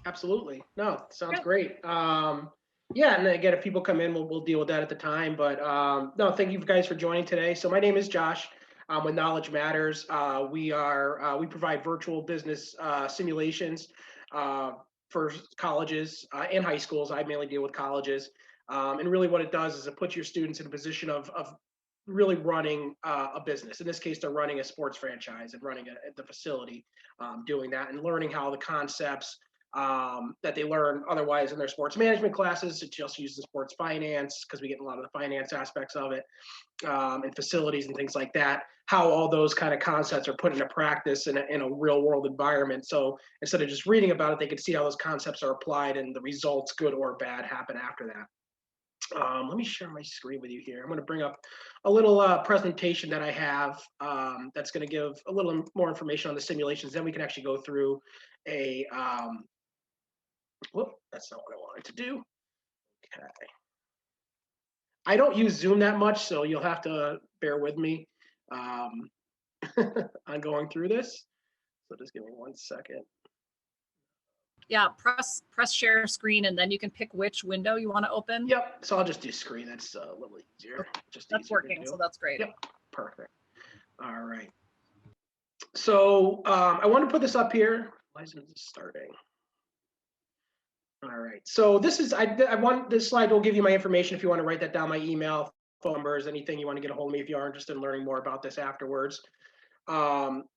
Absolutely. No, sounds Good. great. Yeah, and again, if people come in, we'll deal with that at the time. But no, thank you guys for joining today. So my name is Josh. With Knowledge Matters, we provide virtual business simulations uh, for colleges and high schools. I mainly deal with colleges, and really what it does is it puts your students in a position of really running a business. In this case, they're running a sports franchise and running the facility, doing that and learning how the concepts that they learn otherwise in their sports management classes. It just uses sports finance because we get a lot of the finance aspects of it, and facilities and things like that. How all those kind of concepts are put into practice in a real world environment. So instead of just reading about it, they can see how those concepts are applied and the results, good or bad, happen after that. Let me share my screen with you here. I'm going to bring up a little presentation that I have that's going to give a little more information on the simulations. Then we can actually go through a whoop, that's not what I wanted to do. Okay. I don't use Zoom that much, so you'll have to bear with me um, on going through this. So just give me 1 second. Yeah, press share screen, and then you can pick which window you want to open. Yep. So I'll just do screen. That's a little easier. Just That's easier working, so that's great. Yep. Perfect. All right. So I want to put this up here. Why isn't it starting? All right. So this is I want this slide will give you my information if you want to write that down, my email, phone numbers, anything you want to get a hold of me if you are interested in learning more about this afterwards.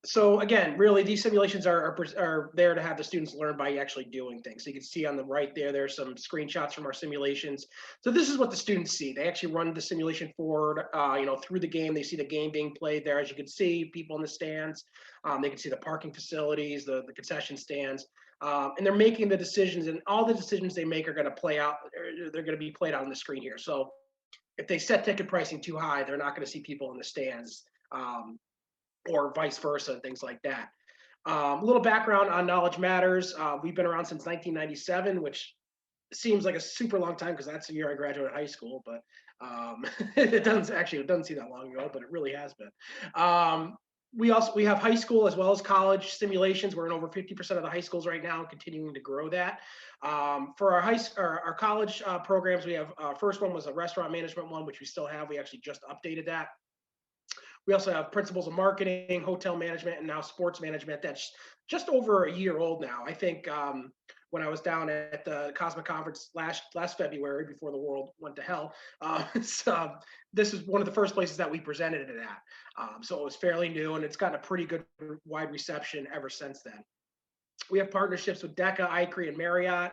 So again, really, these simulations are there to have the students learn by actually doing things. So you can see on the right there's some screenshots from our simulations. So this is what the students see. They actually run the simulation forward, through the game. They see the game being played there. As you can see, people in the stands. They can see the parking facilities, the concession stands. And they're making the decisions, and all the decisions they make are going to play out. They're going to be played out on the screen here. So if they set ticket pricing too high, they're not going to see people in the stands. Or vice versa, and things like that. A little background on Knowledge Matters. We've been around since 1997, which seems like a super long time because that's the year I graduated high school, but it doesn't seem that long ago, but it really has been. We have high school as well as college simulations. We're in over 50% of the high schools right now, continuing to grow that. For our college programs, we have first one was a restaurant management one, which we still have. We actually just updated that. We also have principles of marketing, hotel management, and now sports management. That's just over a year old now. I think when I was down at the Cosmic Conference last February, before the world went to hell, this is one of the first places that we presented it at. So it was fairly new, and it's gotten a pretty good wide reception ever since then. We have partnerships with DECA, ICRE, and Marriott.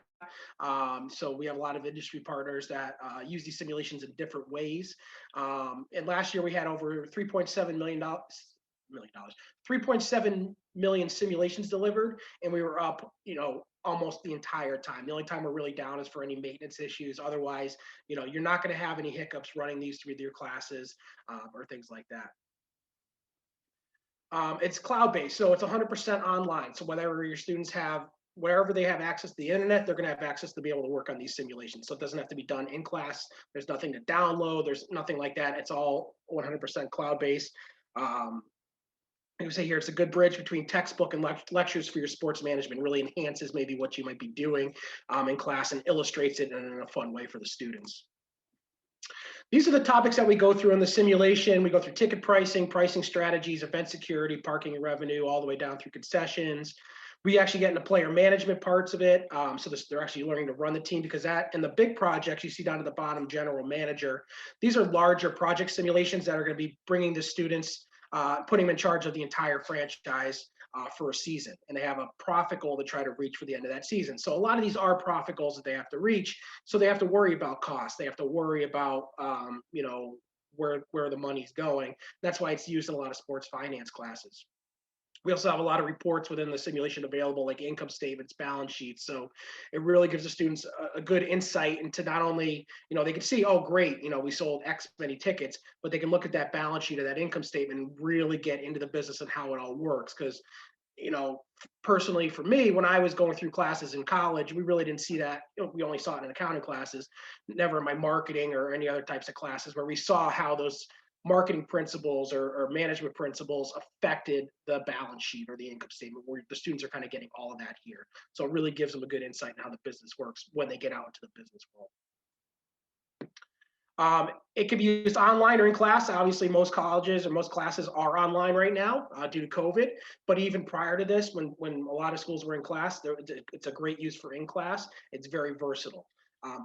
So we have a lot of industry partners that use these simulations in different ways. And last year we had over $3.7 million, 3.7 million simulations delivered, and we were up, almost the entire time. The only time we're really down is for any maintenance issues. Otherwise, you're not going to have any hiccups running these through your classes or things like that. It's cloud-based, so it's 100% online. So wherever they have access to the internet, they're going to have access to be able to work on these simulations. So it doesn't have to be done in class. There's nothing to download. There's nothing like that. It's all 100% cloud-based. I would say here, it's a good bridge between textbook and lectures for your sports management. Really enhances maybe what you might be doing in class and illustrates it in a fun way for the students. These are the topics that we go through in the simulation. We go through ticket pricing, pricing strategies, event security, parking and revenue, all the way down through concessions. We actually get into player management parts of it. They're actually learning to run the team, because that and the big projects you see down at the bottom, general manager, these are larger project simulations that are going to be bringing the students, putting them in charge of the entire franchise for a season. And they have a profit goal to try to reach for the end of that season. So a lot of these are profit goals that they have to reach. So they have to worry about costs. They have to worry about, where the money's going. That's why it's used in a lot of sports finance classes. We also have a lot of reports within the simulation available, like income statements, balance sheets. So it really gives the students a good insight into not only, they can see, oh, great, we sold X many tickets, but they can look at that balance sheet or that income statement and really get into the business and how it all works. Because, personally for me, when I was going through classes in college, we really didn't see that. We only saw it in accounting classes, never in my marketing or any other types of classes where we saw how those marketing principles or management principles affected the balance sheet or the income statement, where the students are kind of getting all of that here. So it really gives them a good insight in how the business works when they get out into the business world. It can be used online or in class. Obviously, most colleges or most classes are online right now due to COVID. But even prior to this, when a lot of schools were in class, it's a great use for in class. It's very versatile.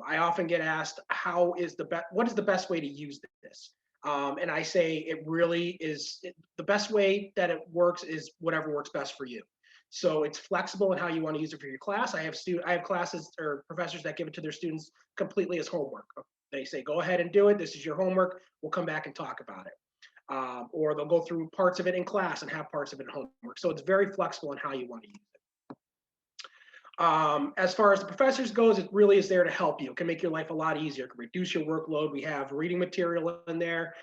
I often get asked, what is the best way to use this? And I say it really is, the best way that it works is whatever works best for you. So it's flexible in how you want to use it for your class. I have classes or professors that give it to their students completely as homework. They say, go ahead and do it. This is your homework. We'll come back and talk about it. Or they'll go through parts of it in class and have parts of it in homework. So it's very flexible in how you want to use it. As far as the professors goes, it really is there to help you. It can make your life a lot easier. It can reduce your workload. We have reading material in there.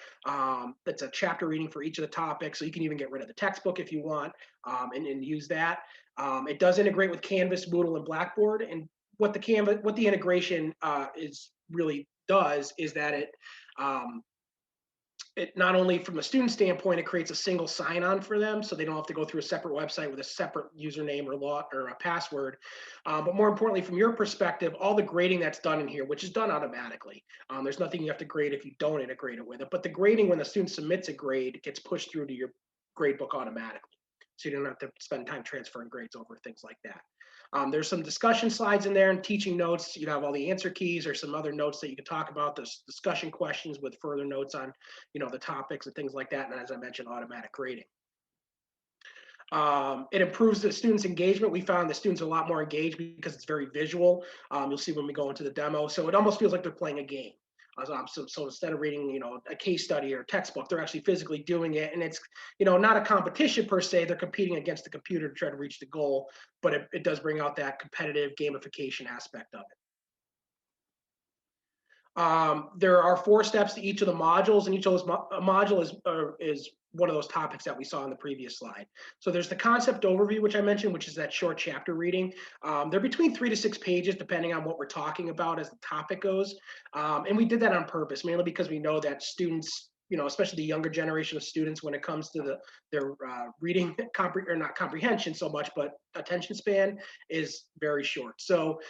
That's a chapter reading for each of the topics. So you can even get rid of the textbook if you want and use that. It does integrate with Canvas, Moodle, and Blackboard. And what the integration is really does is that it not only from the student standpoint, it creates a single sign-on for them, so they don't have to go through a separate website with a separate username or a password. But more importantly, from your perspective, all the grading that's done in here, which is done automatically. There's nothing you have to grade if you don't integrate it with it. But the grading, when the student submits a grade, gets pushed through to your grade book automatically. So you don't have to spend time transferring grades over, things like that. There's some discussion slides in there and teaching notes. You have all the answer keys or some other notes that you can talk about, the discussion questions with further notes on, the topics and things like that. And as I mentioned, automatic grading. It improves the students' engagement. We found the students are a lot more engaged because it's very visual. You'll see when we go into the demo. So it almost feels like they're playing a game. So instead of reading, a case study or textbook, they're actually physically doing it. And it's, not a competition per se. They're competing against the computer to try to reach the goal, but it does bring out that competitive gamification aspect of it. There are 4 steps to each of the modules, and each of those module is one of those topics that we saw in the previous slide. So there's the concept overview, which I mentioned, which is that short chapter reading. They're between 3 to 6 pages, depending on what we're talking about as the topic goes. And we did that on purpose, mainly because we know that students, especially the younger generation of students, when it comes to their reading, not comprehension so much, but attention span is very short. So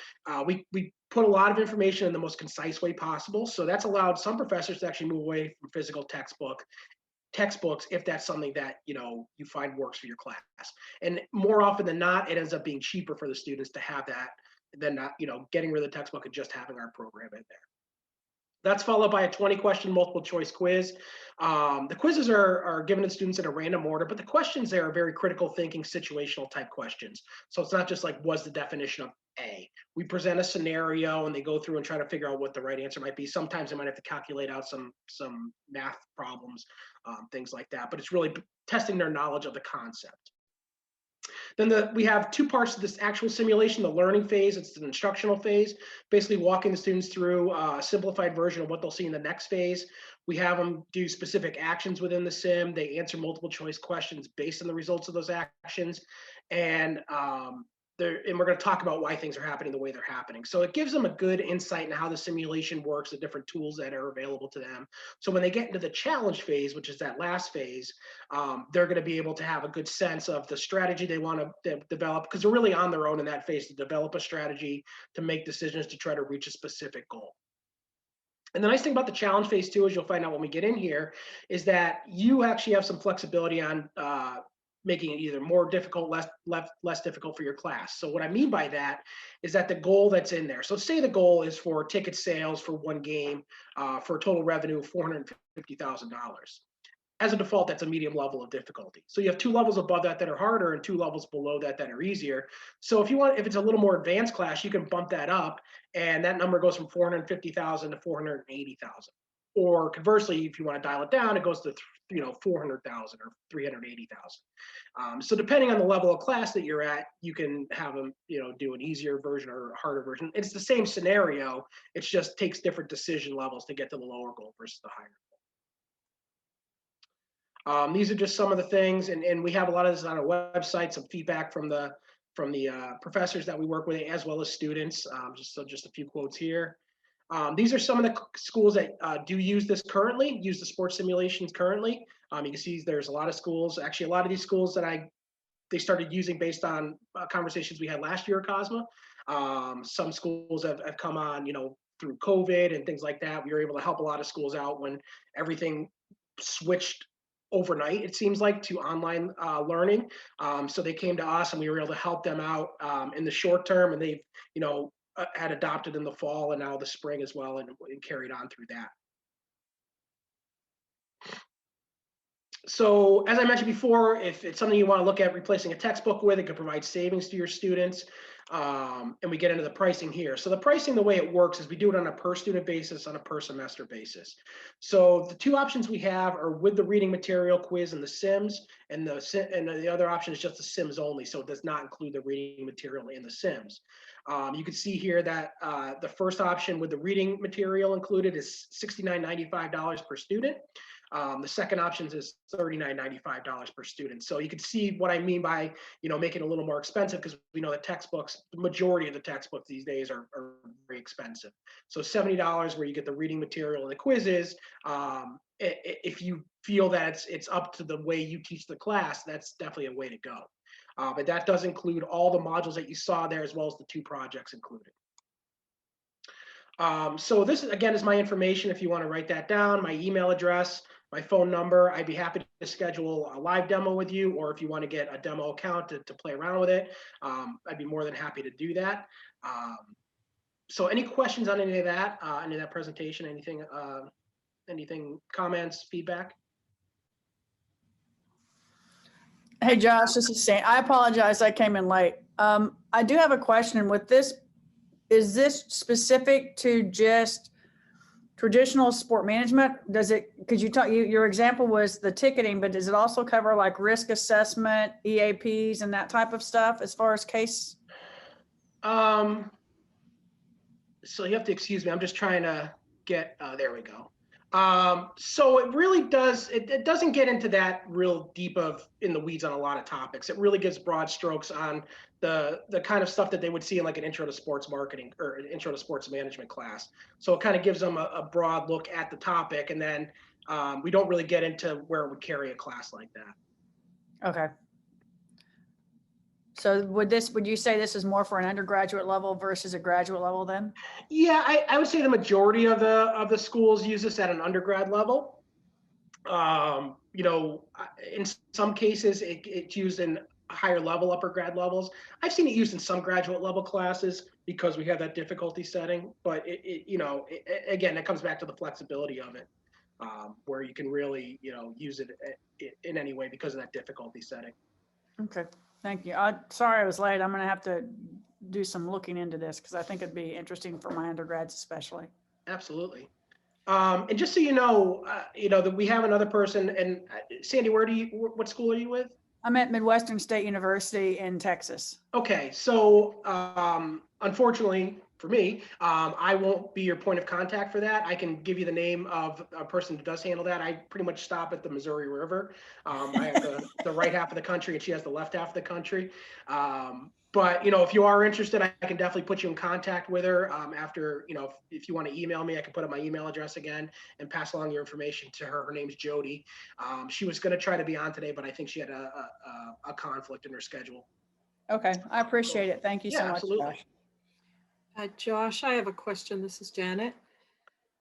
we put a lot of information in the most concise way possible. So that's allowed some professors to actually move away from physical textbooks if that's something that you find works for your class. And more often than not, it ends up being cheaper for the students to have that than not getting rid of the textbook and just having our program in there. That's followed by a 20-question multiple choice quiz. The quizzes are given to students in a random order, but the questions there are very critical thinking, situational type questions. So it's not just like, what's the definition of A? We present a scenario and they go through and try to figure out what the right answer might be. Sometimes they might have to calculate out some math problems, things like that, but it's really testing their knowledge of the concept. Then we have 2 parts to this actual simulation, the learning phase, it's an instructional phase, basically walking the students through a simplified version of what they'll see in the next phase. We have them do specific actions within the sim. They answer multiple choice questions based on the results of those actions. And we're going to talk about why things are happening the way they're happening. So it gives them a good insight into how the simulation works, the different tools that are available to them. So when they get into the challenge phase, which is that last phase, they're going to be able to have a good sense of the strategy they want to develop, because they're really on their own in that phase to develop a strategy, to make decisions, to try to reach a specific goal. And the nice thing about the challenge phase too, as you'll find out when we get in here, is that you actually have some flexibility on making it either more difficult, less difficult for your class. So what I mean by that is that the goal that's in there. So say the goal is for ticket sales for one game for a total revenue of $450,000. As a default, that's a medium level of difficulty. So you have 2 levels above that are harder and 2 levels below that are easier. So if it's a little more advanced class, you can bump that up, and that number goes from 450,000 to 480,000. Or conversely, if you want to dial it down, it goes to 400,000 or 380,000. So depending on the level of class that you're at, you can have them do an easier version or a harder version. It's the same scenario. It just takes different decision levels to get to the lower goal versus the higher goal. These are just some of the things, and we have a lot of this on our website. Some feedback from the professors that we work with, as well as students. Just a few quotes here. These are some of the schools that do use this currently, use the sports simulations currently. You can see there's a lot of schools, actually a lot of these schools that they started using based on conversations we had last year at COSMA. Some schools have come on, through COVID and things like that. We were able to help a lot of schools out when everything switched overnight, it seems like, to online learning. So they came to us and we were able to help them out in the short term, and they've, had adopted in the fall and now the spring as well, and carried on through that. So as I mentioned before, if it's something you want to look at replacing a textbook with, it could provide savings to your students. And we get into the pricing here. So the pricing, the way it works is we do it on a per student basis, on a per semester basis. So the two options we have are with the reading material quiz and the Sims, and the other option is just the Sims only. So it does not include the reading material in the Sims. You can see here that the first option with the reading material included is $69.95 per student. The second option is $39.95 per student. So you can see what I mean by, making it a little more expensive, because we know that textbooks, the majority of the textbooks these days are very expensive. So $70 where you get the reading material and the quizzes. If you feel that it's up to the way you teach the class, that's definitely a way to go. But that does include all the modules that you saw there, as well as the 2 projects included. So this, again, is my information if you want to write that down, my email address, my phone number. I'd be happy to schedule a live demo with you, or if you want to get a demo account to play around with it, I'd be more than happy to do that. So any questions on any of that presentation, anything, comments, feedback? Hey, Josh, this is Sandy. I apologize, I came in late. I do have a question with this. Is this specific to just traditional sport management? Does it, because your example was the ticketing, but does it also cover like risk assessment, EAPs, and that type of stuff as far as case? So you have to excuse me. I'm just trying to get, there we go. So it really does, it doesn't get into that real deep in the weeds on a lot of topics. It really gives broad strokes on the kind of stuff that they would see in like an intro to sports marketing or an intro to sports management class. So it kind of gives them a broad look at the topic, and then we don't really get into where it would carry a class like that. Okay. So would you say this is more for an undergraduate level versus a graduate level then? Yeah, I would say the majority of the schools use this at an undergrad level. In some cases it's used in higher level, upper grad levels. I've seen it used in some graduate level classes because we have that difficulty setting, but again, it comes back to the flexibility of it, where you can really, use it in any way because of that difficulty setting. Okay, thank you. Sorry I was late. I'm going to have to do some looking into this because I think it'd be interesting for my undergrads especially. Absolutely. And just so you know, that we have another person, and Sandy, what school are you with? I'm at Midwestern State University in Texas. Okay, so unfortunately for me, I won't be your point of contact for that. I can give you the name of a person who does handle that. I pretty much stop at the Missouri River. I have the right half of the country, and she has the left half of the country. But if you are interested, I can definitely put you in contact with her. After, if you want to email me, I can put up my email address again and pass along your information to her. Her name's Jody. She was going to try to be on today, but I think she had a conflict in her schedule. Okay, I appreciate it. Thank you so much, absolutely. Josh. Josh, I have a question. This is Janet.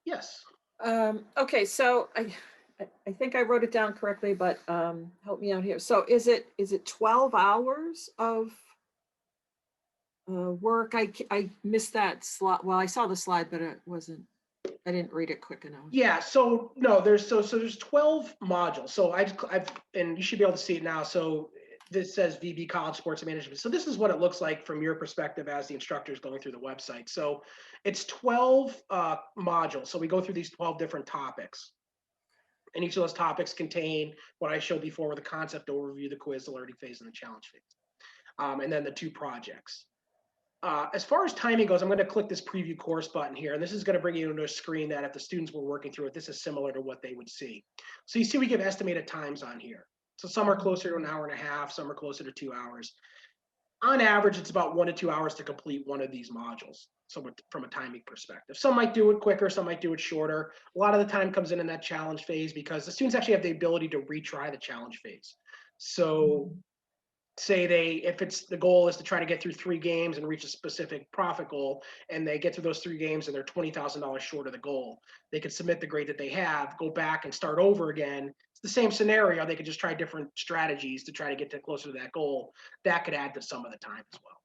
Yes. Okay, so I think I wrote it down correctly, but help me out here. So is it 12 hours of work? I missed that slide. Well, I saw the slide, but I didn't read it quick enough. Yeah, so no, there's 12 modules. So and you should be able to see it now. So this says VB College Sports Management. So this is what it looks like from your perspective as the instructors going through the website. So it's 12 modules. So we go through these 12 different topics. And each of those topics contain what I showed before with the concept overview, the quiz, the learning phase, and the challenge phase. And then the 2 projects. As far as timing goes, I'm going to click this preview course button here, and this is going to bring you into a screen that if the students were working through it, this is similar to what they would see. So you see we give estimated times on here. So some are closer to an hour and a half, some are closer to 2 hours. On average, it's about 1 to 2 hours to complete one of these modules. from a timing perspective. Some might do it quicker, some might do it shorter. A lot of the time comes in that challenge phase because the students actually have the ability to retry the challenge phase. So say if it's the goal is to try to get through 3 games and reach a specific profit goal, and they get through those 3 games and they're $20,000 short of the goal, they could submit the grade that they have, go back and start over again. It's the same scenario. They could just try different strategies to try to get closer to that goal. That could add to some of the time as well.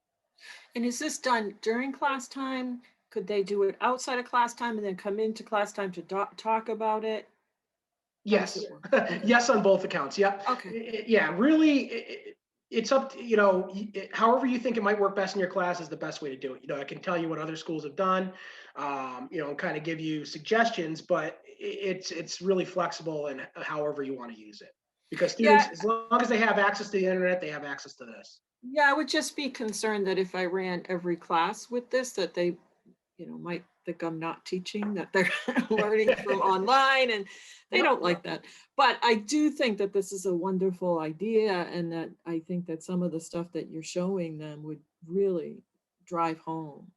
And is this done during class time? Could they do it outside of class time and then come into class time to talk about it? Yes. Okay. Yes, on both accounts. Yep. Okay. Yeah, really, it's up to, however you think it might work best in your class is the best way to do it. I can tell you what other schools have done, and kind of give you suggestions, but it's really flexible and however you want to use it. Because students, Yeah. as long as they have access to the internet, they have access to this. Yeah, I would just be concerned that if I ran every class with this, that they, might think I'm not teaching, that they're learning from online, and they don't like that. But I do think that this is a wonderful idea, and that I think that some of the stuff that you're showing them would really drive home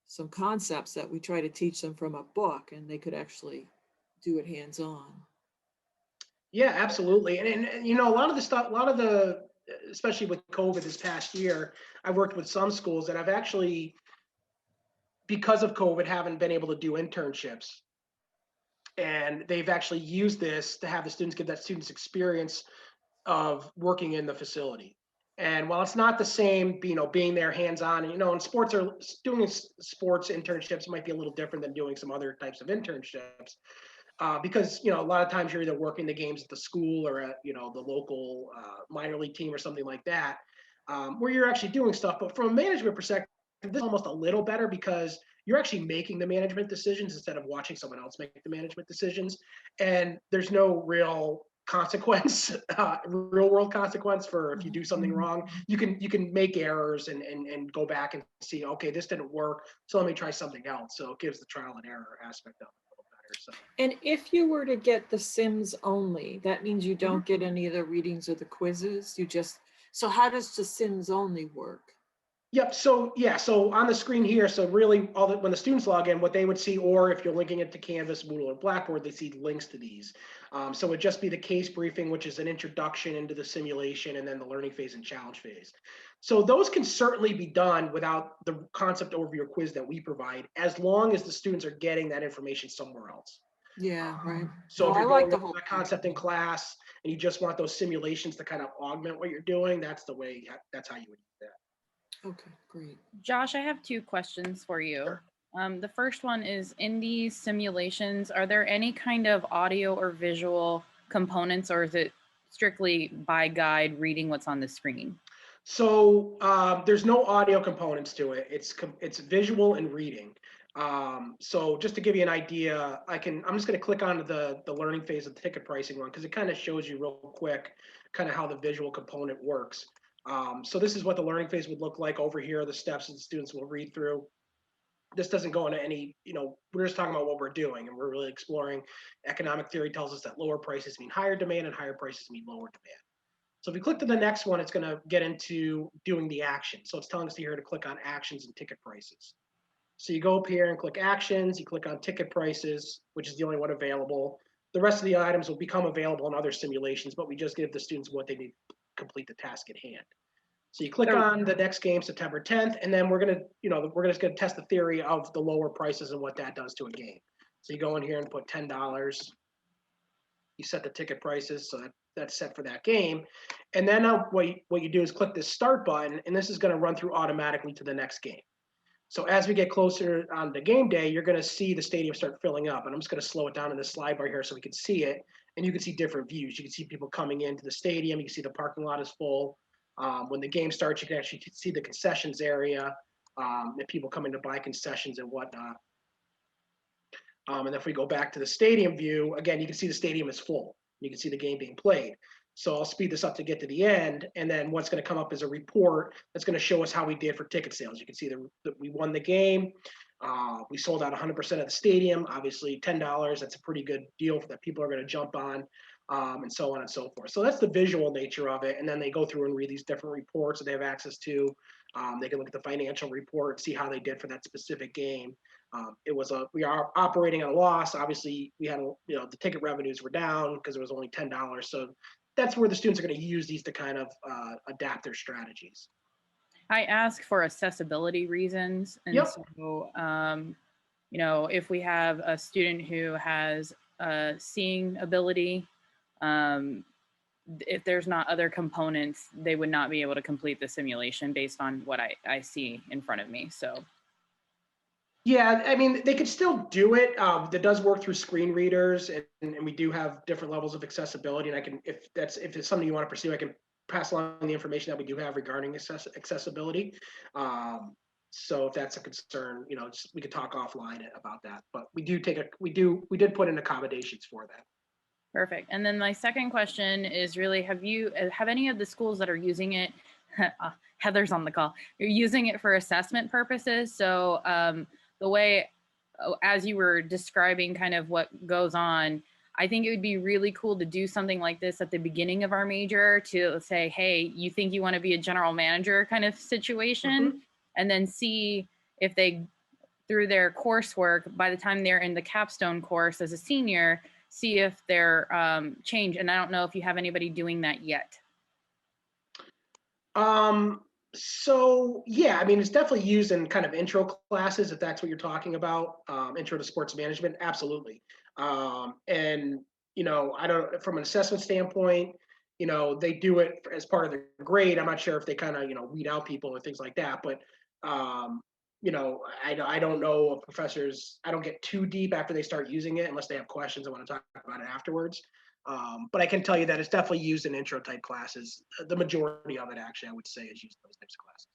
some concepts that we try to teach them from a book, and they could actually do it hands-on. Yeah, absolutely. And a lot of the stuff, especially with COVID this past year, I've worked with some schools that I've actually, because of COVID, haven't been able to do internships. And they've actually used this to have the students give that students experience of working in the facility. And while it's not the same, being there hands-on, and doing sports internships might be a little different than doing some other types of internships. Because a lot of times you're either working the games at the school or at the local minor league team or something like that, where you're actually doing stuff. But from a management perspective, this is almost a little better because you're actually making the management decisions instead of watching someone else make the management decisions, and there's no real consequence, real world consequence for if you do something wrong. You can make errors and go back and see, okay, this didn't work, so let me try something else. So it gives the trial and error aspect of it. So. And if you were to get the Sims only, that means you don't get any of the readings or the quizzes. So how does the Sims only work? Yep. So on the screen here, so really when the students log in, what they would see, or if you're linking it to Canvas, Moodle, or Blackboard, they see links to these. So it'd just be the case briefing, which is an introduction into the simulation, and then the learning phase and challenge phase. So those can certainly be done without the concept overview quiz that we provide, as long as the students are getting that information somewhere else. Yeah, right. So if Well, you're I like going the over whole that concept in class and you just want those simulations to kind of augment what you're doing, that's how you would do that. Okay, great. Josh, I have 2 questions for you. Sure. The first one is, in these simulations, are there any kind of audio or visual components, or is it strictly by guide reading what's on the screen? So there's no audio components to it. It's visual and reading. So just to give you an idea, I'm just going to click onto the learning phase of the ticket pricing one, because it kind of shows you real quick kind of how the visual component works. So this is what the learning phase would look like. Over here are the steps that the students will read through. This doesn't go into any, we're just talking about what we're doing, and we're really exploring. Economic theory tells us that lower prices mean higher demand and higher prices mean lower demand. So if we click to the next one, it's going to get into doing the action. So it's telling us here to click on actions and ticket prices. So you go up here and click actions, you click on ticket prices, which is the only one available. The rest of the items will become available in other simulations, but we just give the students what they need to complete the task at hand. So you click on the next game, September 10th, and then we're just gonna test the theory of the lower prices and what that does to a game. So you go in here and put $10. You set the ticket prices, so that's set for that game. And then what you do is click this start button, and this is gonna run through automatically to the next game. So as we get closer on the game day, you're going to see the stadium start filling up. And I'm just going to slow it down in this slide bar here so we can see it. And you can see different views. You can see people coming into the stadium. You can see the parking lot is full. When the game starts, you can actually see the concessions area, and people coming to buy concessions and whatnot. And if we go back to the stadium view, again, you can see the stadium is full. You can see the game being played. So I'll speed this up to get to the end, and then what's going to come up is a report that's going to show us how we did for ticket sales. You can see that we won the game. We sold out 100% of the stadium. Obviously, $10, that's a pretty good deal that people are going to jump on. and so on and so forth. So that's the visual nature of it. And then they go through and read these different reports that they have access to. They can look at the financial report, see how they did for that specific game. We are operating at a loss. Obviously, we had, the ticket revenues were down because it was only $10. So that's where the students are going to use these to kind of adapt their strategies. I ask for accessibility reasons. And Yep. so, if we have a student who has a seeing ability, if there's not other components, they would not be able to complete the simulation based on what I see in front of me. So. Yeah, I mean, they could still do it. That does work through screen readers, and we do have different levels of accessibility. And I can, if it's something you want to pursue, I can pass along the information that we do have regarding accessibility. So if that's a concern, we could talk offline about that. But we did put in accommodations for that. Perfect. And then my second question is really, have any of the schools that are using it, Heather's on the call, you're using it for assessment purposes? So the way, as you were describing kind of what goes on, I think it would be really cool to do something like this at the beginning of our major to say, hey, you think you want to be a general manager kind of situation, and then see if they, through their coursework, by the time they're in the capstone course as a senior, see if they're changed. And I don't know if you have anybody doing that yet. So yeah, I mean, it's definitely used in kind of intro classes, if that's what you're talking about, intro to sports management, absolutely. And, I don't, from an assessment standpoint, they do it as part of the grade. I'm not sure if they kind of, weed out people or things like that, but, I don't know if professors, I don't get too deep after they start using it unless they have questions. I want to talk about it afterwards. But I can tell you that it's definitely used in intro type classes. The majority of it, actually, I would say, is used in those types of classes.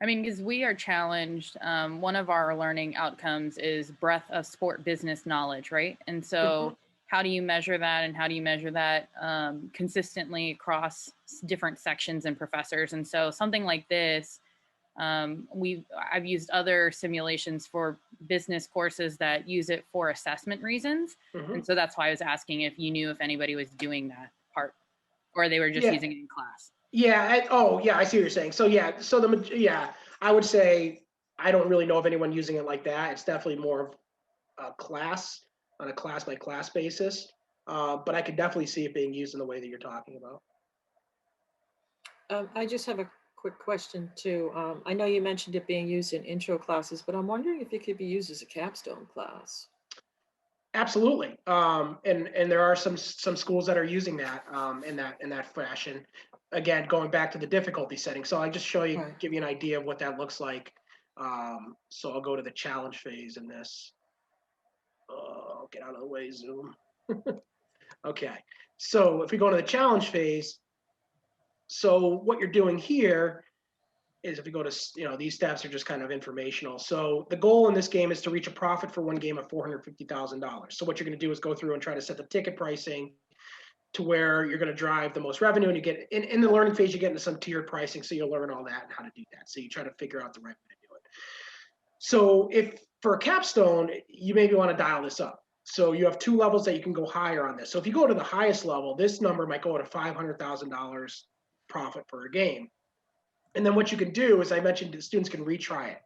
I mean, because we are challenged. One of our learning outcomes is breadth of sport business knowledge, right? And so how do you measure that, and how do you measure that consistently across different sections and professors? And so something like this, I've used other simulations for business courses that use it for assessment reasons. And so that's why I was asking if you knew if anybody was doing that part, or they were just using it in class. Yeah. I see what you're saying. So I would say I don't really know of anyone using it like that. It's definitely more of a class on a class by class basis. But I could definitely see it being used in the way that you're talking about. I just have a quick question too. I know you mentioned it being used in intro classes, but I'm wondering if it could be used as a capstone class. Absolutely. And there are some schools that are using that in that fashion. Again, going back to the difficulty setting. So I just give you an idea of what that looks like. So I'll go to the challenge phase in this. I'll get out of the way, Zoom. Okay. So if we go to the challenge phase, so what you're doing here is if you go to, these steps are just kind of informational. So the goal in this game is to reach a profit for one game of $450,000. So what you're going to do is go through and try to set the ticket pricing to where you're going to drive the most revenue, and you get in the learning phase, you get into some tiered pricing. So you'll learn all that and how to do that. So you try to figure out the right way to do it. So if for a capstone, you maybe want to dial this up. So you have two levels that you can go higher on this. So if you go to the highest level, this number might go to $500,000 profit for a game. And then what you can do, as I mentioned, the students can retry it.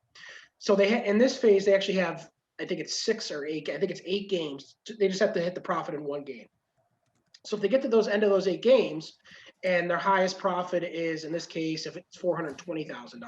So in this phase, they actually have, I think it's 6 or 8, I think it's 8 games. They just have to hit the profit in one game. So if they get to those end of those 8 games and their highest profit is, in this case, if it's $420,000,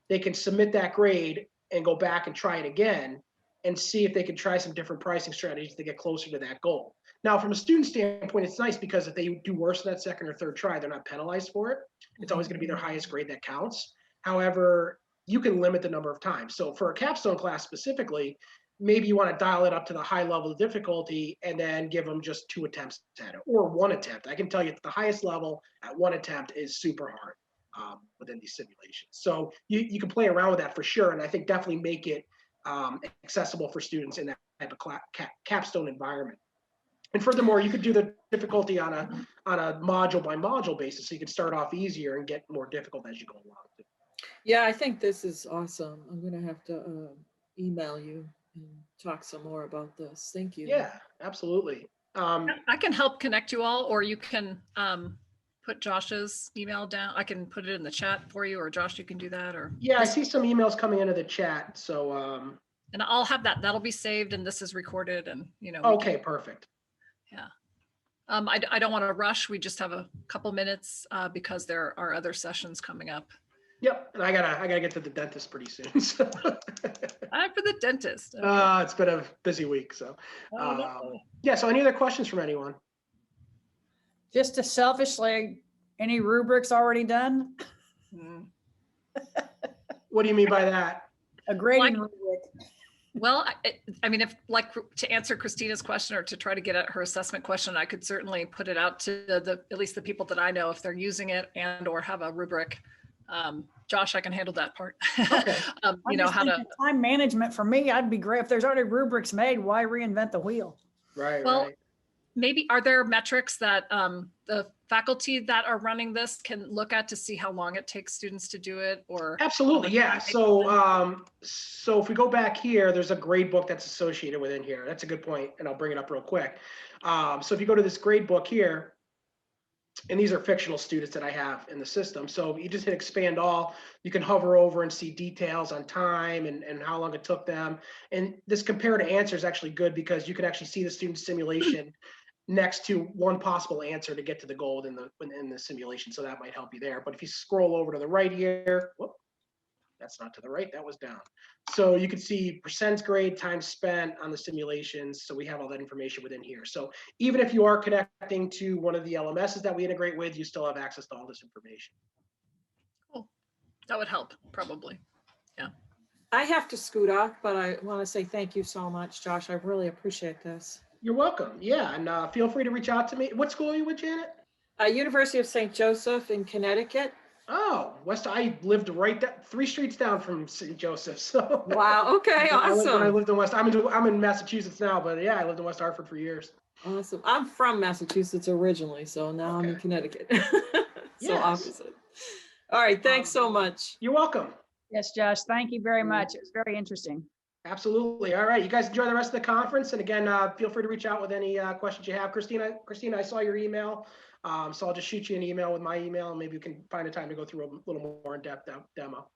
they can submit that grade and go back and try it again and see if they can try some different pricing strategies to get closer to that goal. Now, from a student standpoint, it's nice because if they do worse in that second or third try, they're not penalized for it. It's always going to be their highest grade that counts. However, you can limit the number of times. So for a capstone class specifically, maybe you want to dial it up to the high level of difficulty and then give them just 2 attempts at it, or 1 attempt. I can tell you the highest level at 1 attempt is super hard within these simulations. So you can play around with that for sure. And I think definitely make it accessible for students in that type of capstone environment. And furthermore, you could do the difficulty on a module by module basis. So you could start off easier and get more difficult as you go along. Yeah, I think this is awesome. I'm going to have to email you and talk some more about this. Thank you. Yeah, absolutely. I can help connect you all, or you can put Josh's email down. I can put it in the chat for you, or Josh, you can do that, or. Yeah, I see some emails coming into the chat, so, And I'll have that. That'll be saved, and this is recorded, and we can- okay, perfect. I don't want to rush. We just have a couple minutes because there are other sessions coming up. Yep, and I gotta get to the dentist pretty soon, so. I'm for the dentist. Okay. It's been a busy week, so. Oh, no. Yeah, so any other questions from anyone? Just to selfishly, any rubrics already done? Mm. What do you mean by that? A grading Like- rubric. Well, I mean, if like to answer Christina's question or to try to get at her assessment question, I could certainly put it out to at least the people that I know if they're using it and or have a rubric. Josh, I can handle that part. Okay. I'm You know just how to. thinking time management for me, I'd be great. If there's already rubrics made, why reinvent the wheel? Right, Well, right. Maybe are there metrics that the faculty that are running this can look at to see how long it takes students to do it, or? Absolutely, yeah. So if we go back here, there's a grade book that's associated within here. That's a good point, and I'll bring it up real quick. So if you go to this grade book here, and these are fictional students that I have in the system. So you just hit expand all, you can hover over and see details on time and how long it took them. And this compare to answer is actually good because you can actually see the student simulation next to one possible answer to get to the goal in the simulation. So that might help you there. But if you scroll over to the right here, whoop, that's not to the right, that was down. So you can see percent grade, time spent on the simulations. So we have all that information within here. So even if you are connecting to one of the LMSs that we integrate with, you still have access to all this information. That would help, probably. I have to scoot off, but I want to say thank you so much, Josh. I really appreciate this. You're welcome. Yeah, and feel free to reach out to me. What school are you with, Janet? University of St. Joseph in Connecticut. Oh, I lived right down 3 streets down from St. Joseph. So Wow. Okay. when I Awesome. lived in West, I'm in Massachusetts now, but yeah, I lived in West Hartford for years. Awesome. I'm from Massachusetts originally, so now I'm in Okay. Connecticut. So Yes. opposite. All right. Thanks so much. You're welcome. Yes, Josh, thank you very much. It was very interesting. Absolutely. All right. You guys enjoy the rest of the conference. And again, feel free to reach out with any questions you have. Christina, I saw your email. So I'll just shoot you an email with my email and maybe we can find a time to go through a little more in-depth demo.